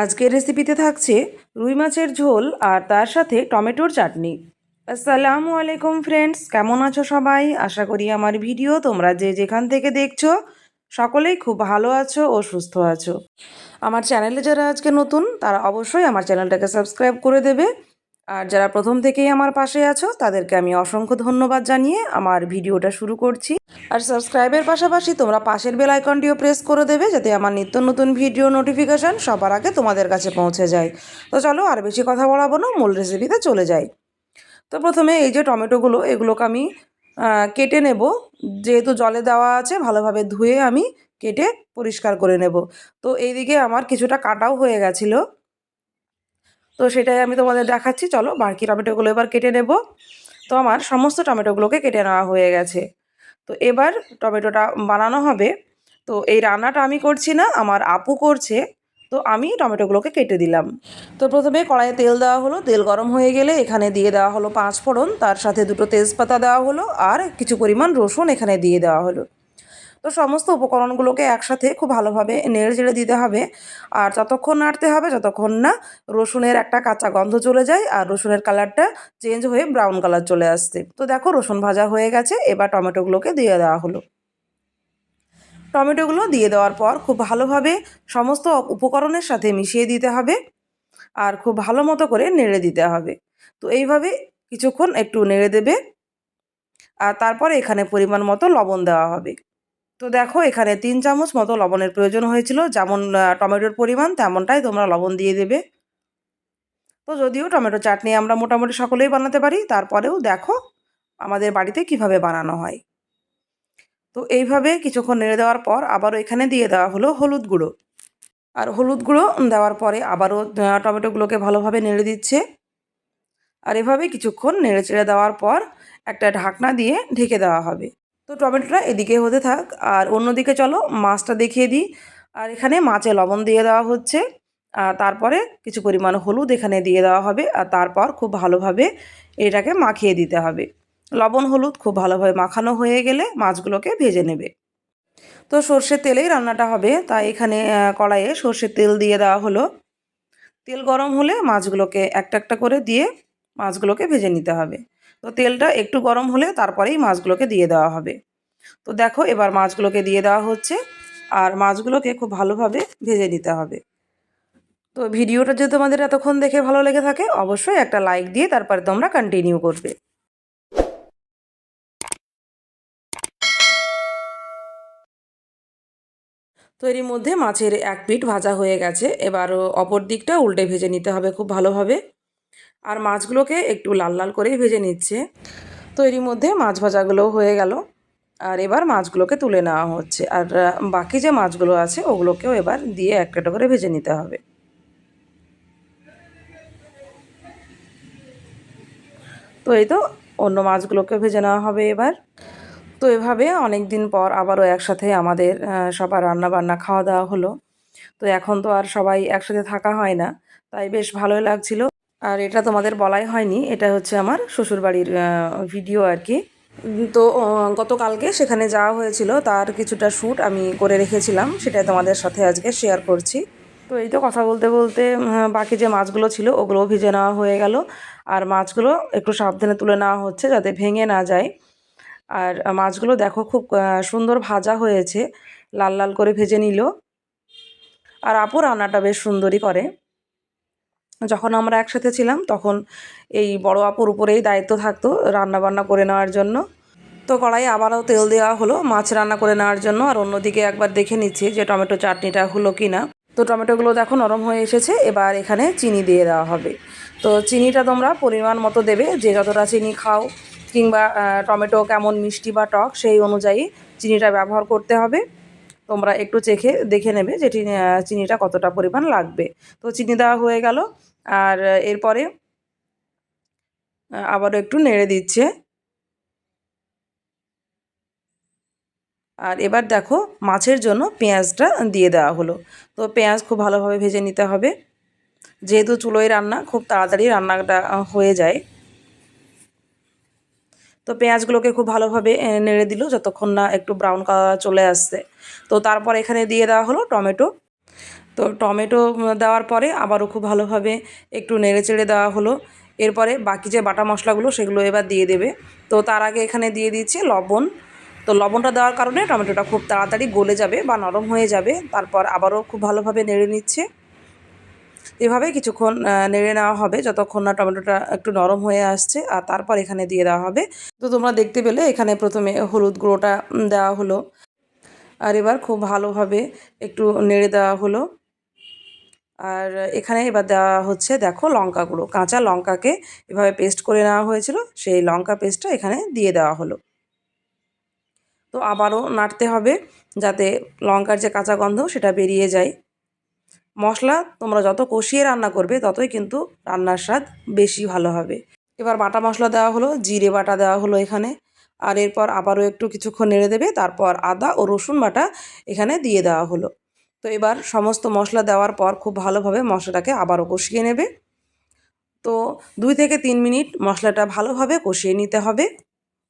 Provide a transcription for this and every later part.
আজকের রেসিপিতে থাকছে রুই মাছের ঝোল আর তার সাথে টমেটোর চাটনি। আসসালামু আলাইকুম ফ্রেন্ডস, কেমন আছো সবাই? আশা করি আমার ভিডিও তোমরা যে যেখান থেকে দেখছো সকলেই খুব ভালো আছো ও সুস্থ আছো। আমার চ্যানেলে যারা আজকে নতুন তারা অবশ্যই আমার চ্যানেলটাকে সাবস্ক্রাইব করে দেবে, আর যারা প্রথম থেকেই আমার পাশে আছো তাদেরকে আমি অসংখ্য ধন্যবাদ জানিয়ে আমার ভিডিওটা শুরু করছি। আর সাবস্ক্রাইবের পাশাপাশি তোমরা পাশের বেল আইকনটিও প্রেস করে দেবে, যাতে আমার নিত্য নতুন ভিডিও নোটিফিকেশান সবার আগে তোমাদের কাছে পৌঁছে যায়। তো চলো আর বেশি কথা বলাবো না, মূল রেসিপিতে চলে যাই। তো প্রথমে এই যে টমেটোগুলো, এগুলোকে আমি কেটে নেব। যেহেতু জলে দেওয়া আছে, ভালোভাবে ধুয়ে আমি কেটে পরিষ্কার করে নেব। তো এইদিকে আমার কিছুটা কাটাও হয়ে গেছিলো, তো সেটাই আমি তোমাদের দেখাচ্ছি। চলো বাকি টমেটোগুলো এবার কেটে নেব। তো আমার সমস্ত টমেটোগুলোকে কেটে নেওয়া হয়ে গেছে। তো এবার টমেটোটা বানানো হবে। তো এই রান্নাটা আমি করছি না, আমার আপু করছে। তো আমি টমেটোগুলোকে কেটে দিলাম। তো প্রথমে কড়াইয়ে তেল দেওয়া হলো, তেল গরম হয়ে গেলে এখানে দিয়ে দেওয়া হলো 5 ফোড়ন, তার সাথে 2টো তেজপাতা দেওয়া হলো আর কিছু পরিমাণ রসুন এখানে দিয়ে দেওয়া হলো। তো সমস্ত উপকরণগুলোকে একসাথে খুব ভালোভাবে নেড়ে চেড়ে দিতে হবে, আর ততক্ষণ নাড়তে হবে যতক্ষণ না রসুনের একটা কাঁচা গন্ধ চলে যায় আর রসুনের কালারটা চেঞ্জ হয়ে ব্রাউন কালার চলে আসছে। তো দেখো রসুন ভাজা হয়ে গেছে, এবার টমেটোগুলোকে দিয়ে দেওয়া হলো। টমেটোগুলো দিয়ে দেওয়ার পর খুব ভালোভাবে সমস্ত উপকরণের সাথে মিশিয়ে দিতে হবে আর খুব ভালো মতো করে নেড়ে দিতে হবে। তো এইভাবে কিছুক্ষণ একটু নেড়ে দেবে, আর তারপরে এখানে পরিমাণ মতো লবণ দেওয়া হবে। তো দেখো এখানে 3 চামচ মতো লবণের প্রয়োজন হয়েছিল, যেমন টমেটোর পরিমাণ তেমনটাই তোমরা লবণ দিয়ে দেবে। তো যদিও টমেটো চাটনি আমরা মোটামুটি সকলেই বানাতে পারি, তারপরেও দেখো আমাদের বাড়িতে কিভাবে বানানো হয়। তো এইভাবে কিছুক্ষণ নেড়ে দেওয়ার পর আবারও এখানে দিয়ে দেওয়া হলো হলুদ গুঁড়ো। আর হলুদ গুঁড়ো দেওয়ার পরে আবারও টমেটোগুলোকে ভালোভাবে নেড়ে দিচ্ছে। আর এভাবে কিছুক্ষণ নেড়ে চেড়ে দেওয়ার পর একটা ঢাকনা দিয়ে ঢেকে দেওয়া হবে। তো টমেটোটা এদিকে হতে থাক, আর অন্যদিকে চলো মাছটা দেখিয়ে দিই। আর এখানে মাছে লবণ দিয়ে দেওয়া হচ্ছে, আর তারপরে কিছু পরিমাণ হলুদ এখানে দিয়ে দেওয়া হবে, আর তারপর খুব ভালোভাবে এটাকে মাখিয়ে দিতে হবে। লবণ হলুদ খুব ভালোভাবে মাখানো হয়ে গেলে মাছগুলোকে ভেজে নেবে। তো সর্ষের তেলেই রান্নাটা হবে, তাই এখানে কড়াইয়ে সর্ষের তেল দিয়ে দেওয়া হলো। তেল গরম হলে মাছগুলোকে একটা একটা করে দিয়ে মাছগুলোকে ভেজে নিতে হবে। তো তেলটা একটু গরম হলে তারপরেই মাছগুলোকে দিয়ে দেওয়া হবে। তো দেখো এবার মাছগুলোকে দিয়ে দেওয়া হচ্ছে, আর মাছগুলোকে খুব ভালোভাবে ভেজে নিতে হবে। তো ভিডিওটা যদি তোমাদের এতক্ষণ দেখে ভালো লেগে থাকে অবশ্যই একটা লাইক দিয়ে তারপরে তোমরা কন্টিনিউ করবে। তো এরই মধ্যে মাছের এক পিঠ ভাজা হয়ে গেছে, এবার অপর দিকটা উল্টে ভেজে নিতে হবে খুব ভালোভাবে। আর মাছগুলোকে একটু লাল লাল করেই ভেজে নিচ্ছে। তো এরই মধ্যে মাছ ভাজাগুলোও হয়ে গেল, আর এবার মাছগুলোকে তুলে নেওয়া হচ্ছে। আর বাকি যে মাছগুলো আছে ওগুলোকেও এবার দিয়ে একটা একটা করে ভেজে নিতে হবে। তো এই তো অন্য মাছগুলোকে ভেজে নেওয়া হবে এবার। তো এভাবে অনেক দিন পর আবারও একসাথে আমাদের সবার রান্না বান্না খাওয়া দাওয়া হলো। তো এখন তো আর সবাই একসাথে থাকা হয় না, তাই বেশ ভালোই লাগছিল। আর এটা তোমাদের বলাই হয়নি, এটা হচ্ছে আমার শ্বশুরবাড়ির ভিডিও আর কি। তো গতকালকে সেখানে যাওয়া হয়েছিল, তার কিছুটা শ্যুট আমি করে রেখেছিলাম, সেটাই তোমাদের সাথে আজকে শেয়ার করছি। তো এই তো কথা বলতে বলতে বাকি যে মাছগুলো ছিল ওগুলোও ভেজে নেওয়া হয়ে গেল। আর মাছগুলো একটু সাবধানে তুলে নেওয়া হচ্ছে যাতে ভেঙে না যায়। আর মাছগুলো দেখো খুব সুন্দর ভাজা হয়েছে, লাল লাল করে ভেজে নিল। আর আপু রান্নাটা বেশ সুন্দরই করে। যখন আমরা একসাথে ছিলাম তখন এই বড় আপুর উপরেই দায়িত্ব থাকতো রান্না বান্না করে নেওয়ার জন্য। তো কড়াইয়ে আবারও তেল দেওয়া হলো মাছ রান্না করে নেওয়ার জন্য, আর অন্যদিকে একবার দেখে নিচ্ছি যে টমেটো চাটনিটা হলো কি না। তো টমেটোগুলো দেখো নরম হয়ে এসেছে, এবার এখানে চিনি দিয়ে দেওয়া হবে। তো চিনিটা তোমরা পরিমাণ মতো দেবে, যে যতটা চিনি খাও কিংবা টমেটো কেমন মিষ্টি বা টক সেই অনুযায়ী চিনিটা ব্যবহার করতে হবে। তোমরা একটু চেখে দেখে নেবে যে চিনিটা কতটা পরিমাণ লাগবে। তো চিনি দেওয়া হয়ে গেল, আর এরপরে আবারও একটু নেড়ে দিচ্ছে। আর এবার দেখো মাছের জন্য পেঁয়াজটা দিয়ে দেওয়া হলো। তো পেঁয়াজ খুব ভালোভাবে ভেজে নিতে হবে, যেহেতু চুলোয় রান্না খুব তাড়াতাড়ি রান্নাটা হয়ে যায়। তো পেঁয়াজগুলোকে খুব ভালোভাবে নেড়ে দিল যতক্ষণ না একটু ব্রাউন কালার চলে আসছে। তো তারপর এখানে দিয়ে দেওয়া হলো টমেটো। তো টমেটো দেওয়ার পরে আবারও খুব ভালোভাবে একটু নেড়েচেড়ে দেওয়া হলো। এরপরে বাকি যে বাটা মশলাগুলো সেগুলো এবার দিয়ে দেবে। তো তার আগে এখানে দিয়ে দিচ্ছি লবণ। তো লবণটা দেওয়ার কারণে টমেটোটা খুব তাড়াতাড়ি গলে যাবে বা নরম হয়ে যাবে। তারপর আবারও খুব ভালোভাবে নেড়ে নিচ্ছে। এভাবে কিছুক্ষণ নেড়ে নেওয়া হবে যতক্ষণ না টমেটোটা একটু নরম হয়ে আসছে, আর তারপর এখানে দিয়ে দেওয়া হবে। তো তোমরা দেখতে পেলে এখানে প্রথমে হলুদ গুঁড়োটা দেওয়া হলো, আর এবার খুব ভালোভাবে একটু নেড়ে দেওয়া হলো। আর এখানে এবার দেওয়া হচ্ছে দেখো লঙ্কা গুঁড়ো, কাঁচা লঙ্কাকে এভাবে পেস্ট করে নেওয়া হয়েছিল, সেই লঙ্কা পেস্টটা এখানে দিয়ে দেওয়া হলো। তো আবারও নাড়তে হবে যাতে লঙ্কার যে কাঁচা গন্ধ সেটা বেরিয়ে যায়। মশলা তোমরা যত কষিয়ে রান্না করবে ততই কিন্তু রান্নার স্বাদ বেশি ভালো হবে। এবার বাটা মশলা দেওয়া হলো, জিরে বাটা দেওয়া হলো এখানে, আর এরপর আবারও একটু কিছুক্ষণ নেড়ে দেবে। তারপর আদা ও রসুন বাটা এখানে দিয়ে দেওয়া হলো। তো এবার সমস্ত মশলা দেওয়ার পর খুব ভালোভাবে মশলাটাকে আবারও কষিয়ে নেবে। তো 2 থেকে 3 মিনিট মশলাটা ভালোভাবে কষিয়ে নিতে হবে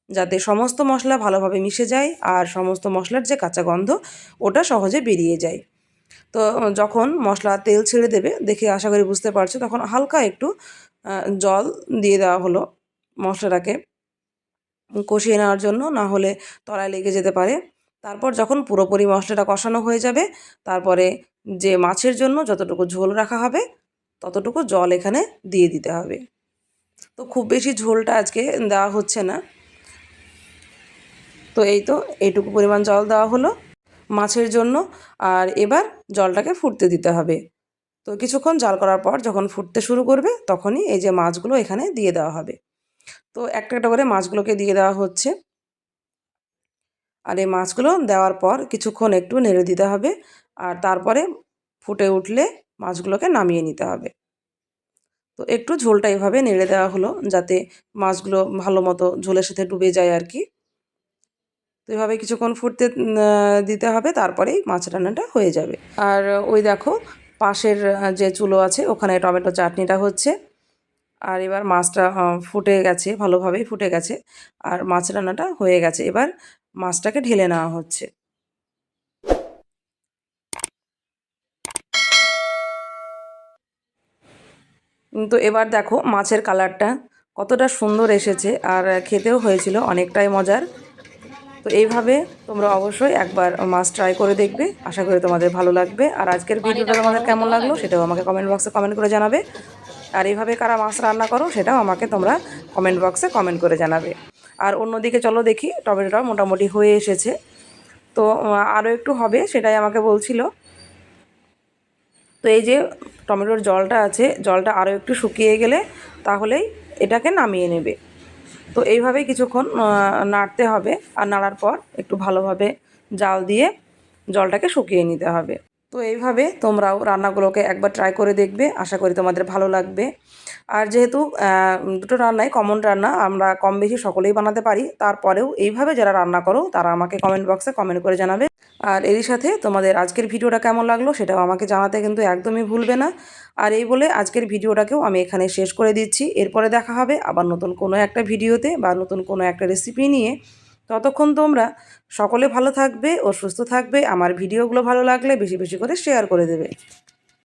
যাতে সমস্ত মশলা ভালোভাবে মিশে যায় আর সমস্ত মশলার যে কাঁচা গন্ধ ওটা সহজে বেরিয়ে যায়। তো যখন মশলা তেল ছেড়ে দেবে দেখে আশা করি বুঝতে পারছো, তখন হালকা একটু জল দিয়ে দেওয়া হলো মশলাটাকে কষিয়ে নেওয়ার জন্য, না হলে তলায় লেগে যেতে পারে। তারপর যখন পুরোপুরি মশলাটা কষানো হয়ে যাবে, তারপরে যে মাছের জন্য যতটুকু ঝোল রাখা হবে ততটুকু জল এখানে দিয়ে দিতে হবে। তো খুব বেশি ঝোলটা আজকে দেওয়া হচ্ছে না। তো এই তো এইটুকু পরিমাণ জল দেওয়া হলো মাছের জন্য। আর এবার জলটাকে ফুটতে দিতে হবে। তো কিছুক্ষণ জাল করার পর যখন ফুটতে শুরু করবে তখনই এই যে মাছগুলো এখানে দিয়ে দেওয়া হবে। তো একটা একটা করে মাছগুলোকে দিয়ে দেওয়া হচ্ছে। আর এই মাছগুলো দেওয়ার পর কিছুক্ষণ একটু নেড়ে দিতে হবে, আর তারপরে ফুটে উঠলে মাছগুলোকে নামিয়ে নিতে হবে। তো একটু ঝোলটা এভাবে নেড়ে দেওয়া হলো যাতে মাছগুলো ভালো মতো ঝোলের সাথে ডুবে যায় আর কি। তো এভাবে কিছুক্ষণ ফুটতে দিতে হবে, তারপরেই মাছ রান্নাটা হয়ে যাবে। আর ওই দেখো পাশের যে চুলো আছে ওখানে টমেটো চাটনিটা হচ্ছে। আর এবার মাছটা ফুটে গেছে, ভালোভাবেই ফুটে গেছে, আর মাছ রান্নাটা হয়ে গেছে। এবার মাছটাকে ঢেলে নেওয়া হচ্ছে। তো এবার দেখো মাছের কালারটা কতটা সুন্দর এসেছে, আর খেতেও হয়েছিল অনেকটাই মজার। তো এইভাবে তোমরা অবশ্যই একবার মাছ ট্রাই করে দেখবে, আশা করি তোমাদের ভালো লাগবে। আর আজকের ভিডিওটা তোমাদের কেমন লাগলো সেটাও আমাকে কমেন্ট বক্সে কমেন্ট করে জানাবে। আর এইভাবে কারা মাছ রান্না করো সেটাও আমাকে তোমরা কমেন্ট বক্সে কমেন্ট করে জানাবে। আর অন্যদিকে চলো দেখি, টমেটোটা মোটামুটি হয়ে এসেছে। তো আরও একটু হবে সেটাই আমাকে বলছিল। তো এই যে টমেটোর জলটা আছে, জলটা আরও একটু শুকিয়ে গেলে তাহলেই এটাকে নামিয়ে নেবে। তো এইভাবেই কিছুক্ষণ নাড়তে হবে, আর নাড়ার পর একটু ভালোভাবে জাল দিয়ে জলটাকে শুকিয়ে নিতে হবে। তো এইভাবে তোমরাও রান্নাগুলোকে একবার ট্রাই করে দেখবে, আশা করি তোমাদের ভালো লাগবে। আর যেহেতু দুটো রান্নাই কমন রান্না, আমরা কম বেশি সকলেই বানাতে পারি, তারপরেও এইভাবে যারা রান্না করো তারা আমাকে কমেন্ট বক্সে কমেন্ট করে জানাবে। আর এরই সাথে তোমাদের আজকের ভিডিওটা কেমন লাগলো সেটাও আমাকে জানাতে কিন্তু একদমই ভুলবে না। আর এই বলে আজকের ভিডিওটাকেও আমি এখানে শেষ করে দিচ্ছি। এরপরে দেখা হবে আবার নতুন কোনো একটা ভিডিওতে বা নতুন কোনো একটা রেসিপি নিয়ে। ততক্ষণ তোমরা সকলে ভালো থাকবে ও সুস্থ থাকবে। আমার ভিডিওগুলো ভালো লাগলে বেশি বেশি করে শেয়ার করে দেবে।